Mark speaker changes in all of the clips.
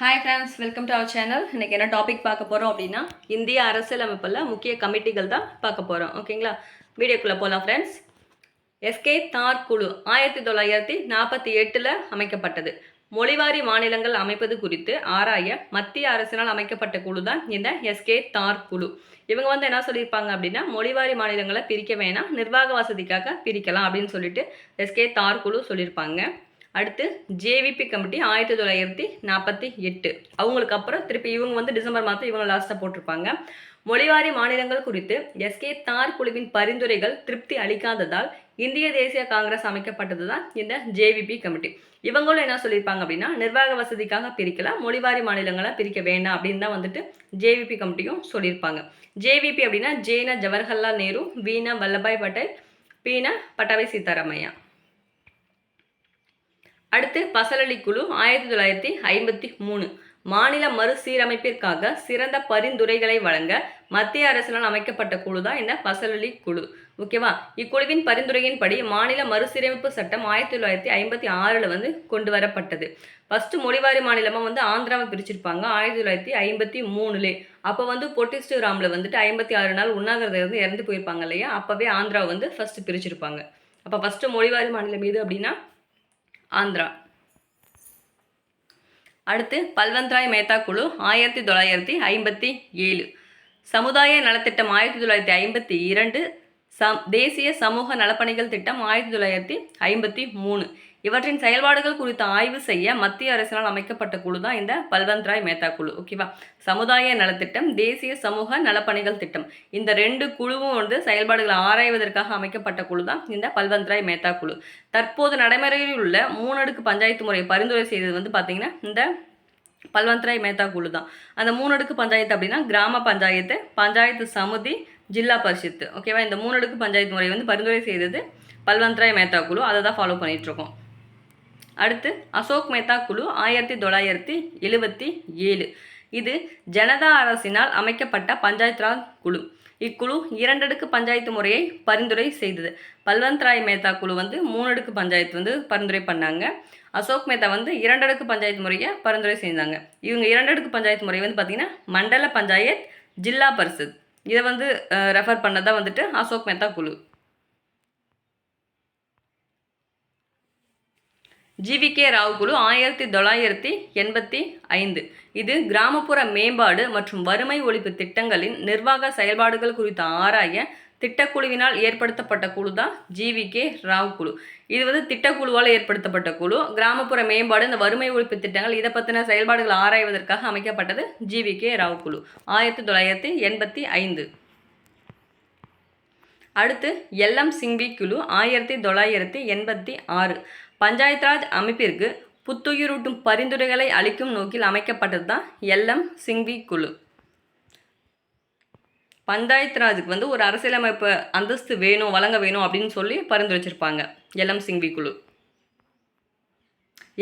Speaker 1: Hi friends, welcome to our channel. இன்றைக்கி என்ன topic பார்க்க போகிறோம் அப்படின்னா, இந்திய அரசியலமைப்பில் முக்கிய கமிட்டிகள் தான் பார்க்க போகிறோம். ஓகேங்களா, வீடியோக்குள்ளே போகலாம் ஃப்ரெண்ட்ஸ். எஸ்கே தார் குழு 1948 அமைக்கப்பட்டது. மொழிவாரி மாநிலங்கள் அமைப்பது குறித்து ஆராய மத்திய அரசினால் அமைக்கப்பட்ட குழு தான் இந்த எஸ்கே தார் குழு. இவங்க வந்து என்ன சொல்லியிருப்பாங்க அப்படின்னா, மொழிவாரி மாநிலங்களை பிரிக்க வேணாம், நிர்வாக வசதிக்காக பிரிக்கலாம் அப்படின்னு சொல்லிட்டு எஸ்கே தார் குழு சொல்லியிருப்பாங்க. அடுத்து ஜேவிபி கமிட்டி 1948. அவங்களுக்கு அப்புறம் திருப்பி இவங்க வந்து டிசம்பர் மாதம் இவங்க லாஸ்ட்டாக போட்டிருப்பாங்க. மொழிவாரி மாநிலங்கள் குறித்து எஸ்கே தார் குழுவின் பரிந்துரைகள் திருப்தி அளிக்காததால் இந்திய தேசிய காங்கிரஸ் அமைக்கப்பட்டது தான் இந்த ஜேவிபி கமிட்டி. இவங்களும் என்ன சொல்லியிருப்பாங்க அப்படின்னா, நிர்வாக வசதிக்காக பிரிக்கலாம், மொழிவாரி மாநிலங்களை பிரிக்க வேண்டாம் அப்படின்னு தான் வந்துட்டு ஜேவிபி கமிட்டியும் சொல்லியிருப்பாங்க. ஜேவிபி அப்படின்னா ஜேன ஜவஹர்லால் நேரு, வீண வல்லபாய் பட்டேல், பீன பட்டாபி சீதாராமையா. அடுத்து பசலலி குழு 1953. மாநில மறுசீரமைப்பிற்காக சிறந்த பரிந்துரைகளை வழங்க மத்திய அரசினால் அமைக்கப்பட்ட குழு தான் இந்த பசலலி குழு. ஓகேவா, இக்குழுவின் பரிந்துரையின்படி மாநில மறுசீரமைப்பு சட்டம் 1956 வந்து கொண்டு வரப்பட்டது. ஃபர்ஸ்ட் மொழிவாரி மாநிலமாக வந்து ஆந்திராவை பிரிச்சிருப்பாங்க 1953. அப்போ வந்து பொட்டிஸ்டு ராமில் வந்துட்டு 56 நாள் உண்ணாவிரதம் இருந்து இறந்து போயிருப்பாங்க இல்லையா, அப்போவே ஆந்திராவை வந்து ஃபர்ஸ்ட் பிரிச்சிருப்பாங்க. அப்போ ஃபர்ஸ்ட் மொழிவாரி மாநிலம் எது அப்படின்னா ஆந்திரா. அடுத்து பல்வந்த்ராய் மேத்தா குழு 1957. சமுதாய நலத்திட்டம் 1952. தேசிய சமூக நலப்பணிகள் திட்டம் 1953. இவற்றின் செயல்பாடுகள் குறித்து ஆய்வு செய்ய மத்திய அரசினால் அமைக்கப்பட்ட குழு தான் இந்த பல்வந்த்ராய் மேத்தா குழு. ஓகேவா, சமுதாய நலத்திட்டம், தேசிய சமூக நலப்பணிகள் திட்டம், இந்த ரெண்டு குழுவும் வந்து செயல்பாடுகளை ஆராய்வதற்காக அமைக்கப்பட்ட குழு தான் இந்த பல்வந்த்ராய் மேத்தா குழு. தற்போது நடைமுறையில் உள்ள 3 அடுக்கு பஞ்சாயத்து முறை பரிந்துரை செய்தது வந்து பார்த்தீங்கன்னா இந்த பல்வந்த்ராய் மேத்தா குழு தான். அந்த 3 அடுக்கு பஞ்சாயத்து அப்படின்னா கிராம பஞ்சாயத்து, பஞ்சாயத்து சமுதி, ஜில்லா பரிஷத்து. ஓகேவா, இந்த 3 அடுக்கு பஞ்சாயத்து முறை வந்து பரிந்துரை செய்தது பல்வந்த்ராய் மேத்தா குழு. அதை தான் ஃபாலோ பண்ணிட்டு இருக்கோம். அடுத்து அசோக் மேத்தா குழு 1977. இது ஜனதா அரசினால் அமைக்கப்பட்ட பஞ்சாயத்து ராஜ் குழு. இக்குழு 2 அடுக்கு பஞ்சாயத்து முறையை பரிந்துரை செய்தது. பல்வந்த்ராய் மேத்தா குழு வந்து 3 அடுக்கு பஞ்சாயத்து வந்து பரிந்துரை பண்ணாங்க. அசோக் மேத்தா வந்து 2 அடுக்கு பஞ்சாயத்து முறையை பரிந்துரை செய்தாங்க. இவங்க 2 அடுக்கு பஞ்சாயத்து முறை வந்து பார்த்தீங்கன்னா மண்டல பஞ்சாயத், ஜில்லா பரிஷத், இதை வந்து ரெஃபர் பண்ணதான் வந்துட்டு அசோக் மேத்தா குழு. ஜிவிகே ராவ் குழு 1985. இது கிராமப்புற மேம்பாடு மற்றும் வறுமை ஒழிப்பு திட்டங்களின் நிர்வாக செயல்பாடுகள் குறித்து ஆராய திட்டக்குழுவினால் ஏற்படுத்தப்பட்ட குழு தான் ஜிவிகே ராவ் குழு. இது வந்து திட்டக்குழுவால் ஏற்படுத்தப்பட்ட குழு. கிராமப்புற மேம்பாடு, இந்த வறுமை ஒழிப்பு திட்டங்கள், இதை பற்றின செயல்பாடுகள் ஆராய்வதற்காக அமைக்கப்பட்டது ஜிவிகே ராவ் குழு 1985. அடுத்து எல்எம் சிங்வி குழு 1986. பஞ்சாயத் ராஜ் அமைப்பிற்கு புத்துயிரூட்டும் பரிந்துரைகளை அளிக்கும் நோக்கில் அமைக்கப்பட்டது தான் எல்எம் சிங்வி குழு. பஞ்சாயத் ராஜுக்கு வந்து ஒரு அரசியலமைப்பு அந்தஸ்து வேணும், வழங்க வேணும் அப்படின்னு சொல்லி பரிந்துரைச்சிருப்பாங்க எல்எம் சிங்வி குழு.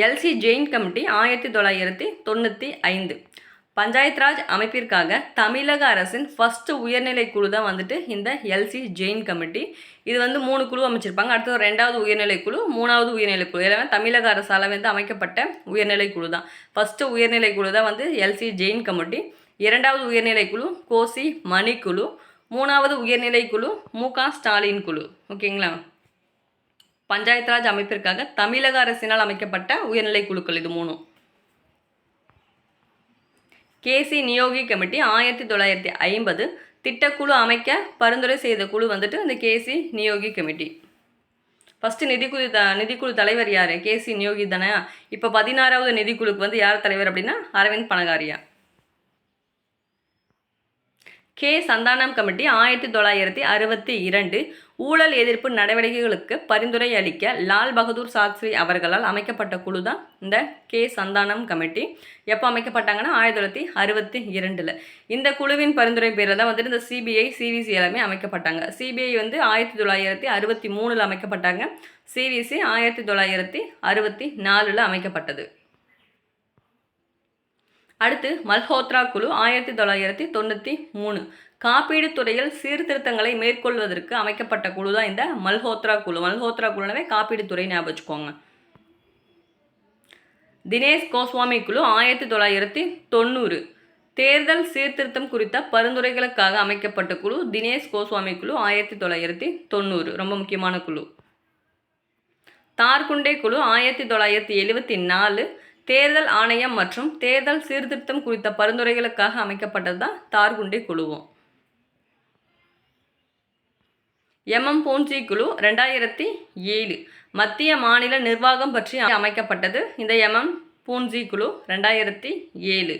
Speaker 1: LC Jain committee 1995. பஞ்சாயத் ராஜ் அமைப்பிற்காக தமிழக அரசின் ஃபர்ஸ்ட் உயர்நிலை குழு தான் வந்துட்டு இந்த எல்சி ஜெயின் கமிட்டி. இது வந்து 3 குழு அமைச்சிருப்பாங்க. அடுத்து 2வது உயர்நிலை குழு, 3வது உயர்நிலை குழு, எல்லாமே தமிழக அரசால் வந்து அமைக்கப்பட்ட உயர்நிலை குழு தான். ஃபர்ஸ்ட் உயர்நிலை குழு தான் வந்து எல்சி ஜெயின் கமிட்டி. 2வது உயர்நிலை குழு கோசி மணி குழு. 3வது உயர்நிலை குழு முக ஸ்டாலின் குழு. ஓகேங்களா, பஞ்சாயத் ராஜ் அமைப்பிற்காக தமிழக அரசினால் அமைக்கப்பட்ட உயர்நிலை குழுக்கள் இது 3. கேசி நியோகி கமிட்டி 1950. திட்டக்குழு அமைக்க பரிந்துரை செய்த குழு வந்துட்டு இந்த கேசி நியோகி கமிட்டி. ஃபஸ்ட்டு நிதிக்குழு தலைவர் யார்? கேசி நியோகி தானே. இப்போ 16வது நிதிக்குழுக்கு வந்து யார் தலைவர் அப்படின்னா அரவிந்த் பனகாரியா. K Santhanam committee 1962. ஊழல் எதிர்ப்பு நடவடிக்கைகளுக்கு பரிந்துரை அளிக்க லால் பகதூர் சாஸ்திரி அவர்களால் அமைக்கப்பட்ட குழு தான் இந்த கே சந்தானம் கமிட்டி. எப்போ அமைக்கப்பட்டாங்கன்னா 1962. இந்த குழுவின் பரிந்துரை பேரில் தான் வந்துட்டு இந்த சிபிஐ, சிவிசி எல்லாமே அமைக்கப்பட்டாங்க. சிபிஐ வந்து 1963 அமைக்கப்பட்டாங்க. சிவிசி 1964 அமைக்கப்பட்டது. அடுத்து மல்ஹோத்ரா குழு 1993. காப்பீடு துறையில் சீர்திருத்தங்களை மேற்கொள்வதற்கு அமைக்கப்பட்ட குழு தான் இந்த மல்ஹோத்ரா குழு. மல்ஹோத்ரா குழுனவே காப்பீடு துறை ஞாபகம் வச்சுக்கோங்க. தினேஷ் கோஸ்வாமி குழு 1990. தேர்தல் சீர்திருத்தம் குறித்த பரிந்துரைகளுக்காக அமைக்கப்பட்ட குழு தினேஷ் கோஸ்வாமி குழு 1990. ரொம்ப முக்கியமான குழு. தார்குண்டே குழு 1974. தேர்தல் ஆணையம் மற்றும் தேர்தல் சீர்திருத்தம் குறித்த பரிந்துரைகளுக்காக அமைக்கப்பட்டது தான் தார்குண்டே குழுவும். பூஞ்சி குழு 2007. மத்திய மாநில நிர்வாகம் பற்றி அமைக்கப்பட்டது இந்த பூஞ்சி குழு 2007.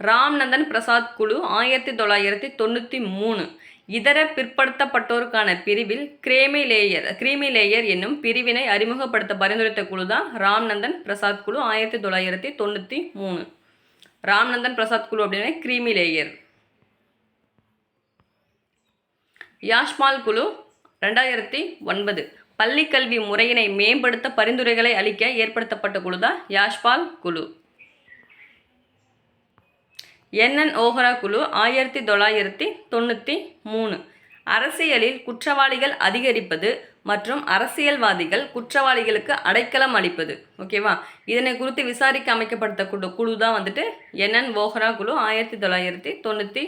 Speaker 1: ராம்நந்தன் பிரசாத் குழு 1993. இதர பிற்படுத்தப்பட்டோருக்கான பிரிவில் கிரீமி லேயர் என்னும் பிரிவினை அறிமுகப்படுத்த பரிந்துரைத்த குழு தான் ராம்நந்தன் பிரசாத் குழு 1993. ராம்நந்தன் பிரசாத் குழு அப்படின்னா கிரீமி லேயர். யாஷ்மால் குழு 2009. பள்ளிக்கல்வி முறையினை மேம்படுத்த பரிந்துரைகளை அளிக்க ஏற்படுத்தப்பட்ட குழு தான் யாஷ்பால் குழு. ஓஹரா குழு 1993. அரசியலில் குற்றவாளிகள் அதிகரிப்பது மற்றும் அரசியல்வாதிகள் குற்றவாளிகளுக்கு அடைக்கலம் அளிப்பது. ஓகேவா, இதனை குறித்து விசாரிக்க அமைக்கப்பட்ட குழு தான் வந்துட்டு ஓஹரா குழு 1993.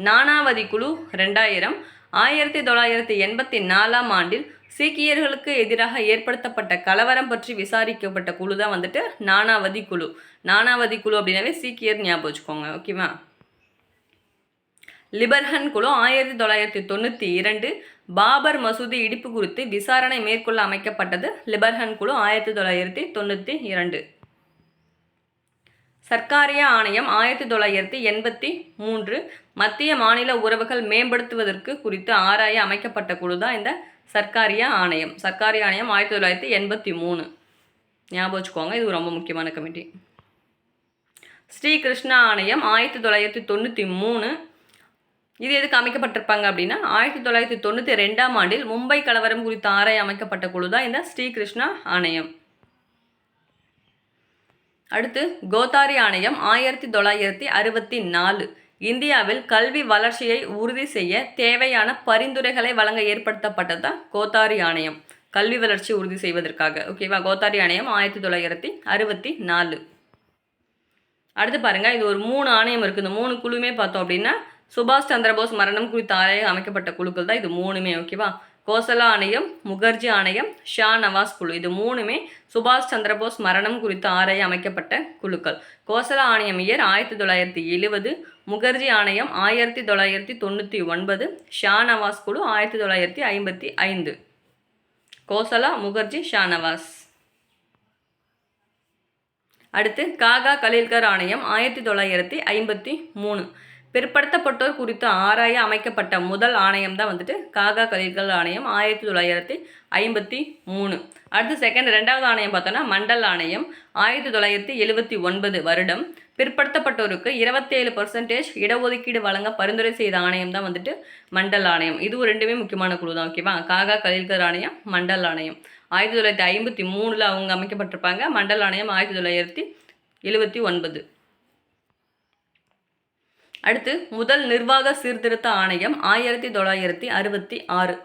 Speaker 1: நானாவதி குழு 2000. 1984ஆம் ஆண்டில் சீக்கியர்களுக்கு எதிராக ஏற்படுத்தப்பட்ட கலவரம் பற்றி விசாரிக்கப்பட்ட குழு தான் வந்துட்டு நானாவதி குழு. நானாவதி குழு அப்படின்னாவே சீக்கியர் ஞாபகம் வச்சுக்கோங்க. ஓகேவா. லிபர்ஹன் குழு 1992. பாபர் மசூதி இடிப்பு குறித்து விசாரணை மேற்கொள்ள அமைக்கப்பட்டது லிபர்ஹன் குழு 1992. சர்க்காரியா ஆணையம் 1983. மத்திய மாநில உறவுகள் மேம்படுத்துவதற்கு குறித்து ஆராய அமைக்கப்பட்ட குழு தான் இந்த சர்க்காரியா ஆணையம். சர்க்காரியா ஆணையம் 1983. ஞாபகம் வச்சுக்கோங்க, இது ரொம்ப முக்கியமான கமிட்டி. ஸ்ரீ கிருஷ்ணா ஆணையம் 1993. இது எதுக்கு அமைக்கப்பட்டிருப்பாங்க அப்படின்னா 1992ஆம் ஆண்டில் மும்பை கலவரம் குறித்து ஆராய அமைக்கப்பட்ட குழு தான் இந்த ஸ்ரீ கிருஷ்ணா ஆணையம். அடுத்து கோத்தாரி ஆணையம் 1964. இந்தியாவில் கல்வி வளர்ச்சியை உறுதி செய்ய தேவையான பரிந்துரைகளை வழங்க ஏற்படுத்தப்பட்டது தான் கோத்தாரி ஆணையம். கல்வி வளர்ச்சி உறுதி செய்வதற்காக. ஓகேவா, கோத்தாரி ஆணையம் 1964. அடுத்து பாருங்க, இது ஒரு 3 ஆணையம் இருக்குது. இந்த 3 குழுமே பார்த்தோம் அப்படின்னா சுபாஷ் சந்திரபோஸ் மரணம் குறித்த ஆராய அமைக்கப்பட்ட குழுக்கள் தான் இது 3மே. ஓகேவா, கோசலா ஆணையம், முகர்ஜி ஆணையம், ஷா நவாஸ் குழு, இது 3மே சுபாஷ் சந்திரபோஸ் மரணம் குறித்து ஆராய அமைக்கப்பட்ட குழுக்கள். கோசலா ஆணையம் இயர் 1970. முகர்ஜி ஆணையம் 1999. ஷா நவாஸ் குழு 1955. கோசலா, முகர்ஜி, ஷா நவாஸ். அடுத்து காகா கலீல்கர் ஆணையம் 1953. பிற்படுத்தப்பட்டோர் குறித்து ஆராய அமைக்கப்பட்ட முதல் ஆணையம் தான் வந்துட்டு காகா கலீல்கர் ஆணையம் 1953. அடுத்து ரெண்டாவது ஆணையம் பார்த்தோன்னா மண்டல் ஆணையம் 1979 வருடம். பிற்படுத்தப்பட்டோருக்கு 27% இடஒதுக்கீடு வழங்க பரிந்துரை செய்த ஆணையம் தான் வந்துட்டு மண்டல் ஆணையம். இது ரெண்டுமே முக்கியமான குழு தான். ஓகேவா, காகா கலீல்கர் ஆணையம், மண்டல் ஆணையம் 1953 அவங்க அமைக்கப்பட்டிருப்பாங்க. மண்டல் ஆணையம் 1979. அடுத்து முதல் நிர்வாக சீர்திருத்த ஆணையம் 1966.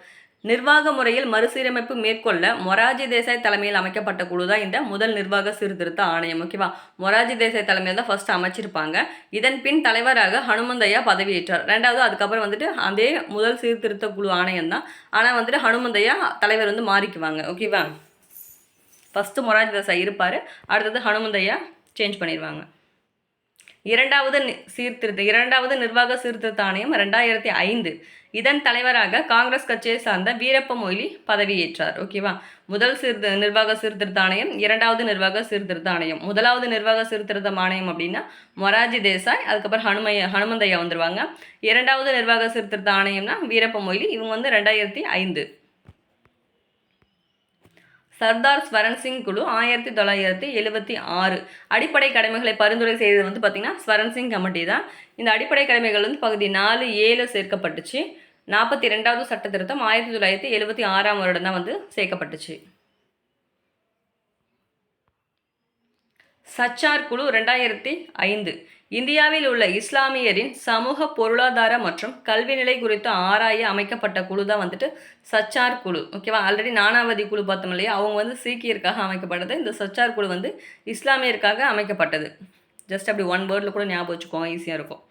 Speaker 1: நிர்வாக முறையில் மறுசீரமைப்பு மேற்கொள்ள மொராஜி தேசாய் தலைமையில் அமைக்கப்பட்ட குழு தான் இந்த முதல் நிர்வாக சீர்திருத்த ஆணையம். ஓகேவா, மொராஜி தேசாய் தலைமையில் தான் ஃபர்ஸ்ட் அமைச்சிருப்பாங்க. இதன் பின் தலைவராக ஹனுமந்தையா பதவியேற்றார். ரெண்டாவது அதுக்கப்புறம் வந்துட்டு அதே முதல் சீர்திருத்த குழு ஆணையம் தான். ஆனால் வந்துட்டு ஹனுமந்தையா தலைவர் மாறிக்குவாங்க. ஓகேவா, ஃபஸ்ட்டு மொராஜி தேசாய் இருப்பார், அடுத்தது ஹனுமந்தையா சேஞ்ச் பண்ணிடுவாங்க. இரண்டாவது நிர்வாக சீர்திருத்த ஆணையம் 2005. இதன் தலைவராக காங்கிரஸ் கட்சியை சார்ந்த வீரப்ப மொய்லி பதவியேற்றார். ஓகேவா, முதல் நிர்வாக சீர்திருத்த ஆணையம், இரண்டாவது நிர்வாக சீர்திருத்த ஆணையம். முதலாவது நிர்வாக சீர்திருத்த ஆணையம் அப்படின்னா மொராஜி தேசாய், அதுக்கப்புறம் ஹனுமந்தையா வந்துருவாங்க. இரண்டாவது நிர்வாக சீர்திருத்த ஆணையம்னா வீரப்ப மொய்லி, இவங்க 2005. சர்தார் ஸ்வரன் சிங் குழு 1976. அடிப்படை கடமைகளை பரிந்துரை செய்தது பார்த்திங்கன்னா ஸ்வரன் சிங் கமிட்டி தான். இந்த அடிப்படை கடமைகள் பகுதி 4(a) சேர்க்கப்பட்டுச்சு. 42வது சட்ட திருத்தம் 1976ஆம் வருடம் தான் சேர்க்கப்பட்டுச்சு. சச்சார் குழு 2005. இந்தியாவில் உள்ள இஸ்லாமியரின் சமூக பொருளாதார மற்றும் கல்வி நிலை குறித்து ஆராய அமைக்கப்பட்ட குழு தான் வந்துட்டு சச்சார் குழு. ஓகேவா? ஆல்ரெடி நானாவதி குழு பார்த்தோம் இல்லையா, அவங்க வந்து சீக்கியருக்காக அமைக்கப்பட்டது. இந்த சச்சார் குழு வந்து இஸ்லாமியருக்காக அமைக்கப்பட்டது. ஜஸ்ட் அப்படி ஒன் வேர்டில் கூட ஞாபகம் வச்சுக்கோங்க, ஈஸியாக இருக்கும்.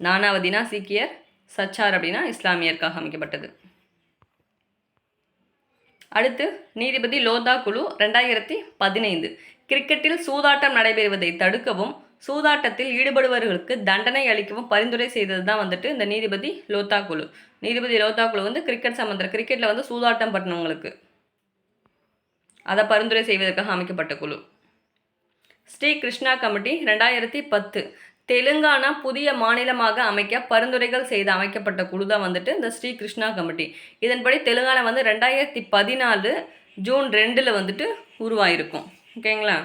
Speaker 1: நானாவதினா சீக்கியர், சச்சார் அப்படின்னா இஸ்லாமியருக்காக அமைக்கப்பட்டது. அடுத்து நீதிபதி லோதா குழு 2015. கிரிக்கெட்டில் சூதாட்டம் நடைபெறுவதை தடுக்கவும் சூதாட்டத்தில் ஈடுபடுபவர்களுக்கு தண்டனை அளிக்கவும் பரிந்துரை செய்தது தான் வந்துட்டு இந்த நீதிபதி லோதா குழு. நீதிபதி லோதா குழு வந்து கிரிக்கெட்டில் வந்து சூதாட்டம் பண்ணவங்களுக்கு அதை பரிந்துரை செய்வதற்காக அமைக்கப்பட்ட குழு. ஸ்ரீ கிருஷ்ணா கமிட்டி 2010. தெலுங்கானா புதிய மாநிலமாக அமைக்க பரிந்துரைகள் செய்து அமைக்கப்பட்ட குழு தான் வந்துட்டு இந்த ஸ்ரீ கிருஷ்ணா கமிட்டி. இதன்படி தெலுங்கானா வந்து 2014 ஜூன் 2 வந்துட்டு உருவாயிருக்கும். ஓகேங்களா?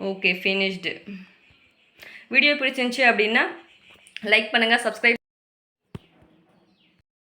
Speaker 1: Okay, finished. வீடியோ பிடிச்சிருந்துச்சி அப்படின்னா லைக் பண்ணுங்கள், சப்ஸ்கிரைப்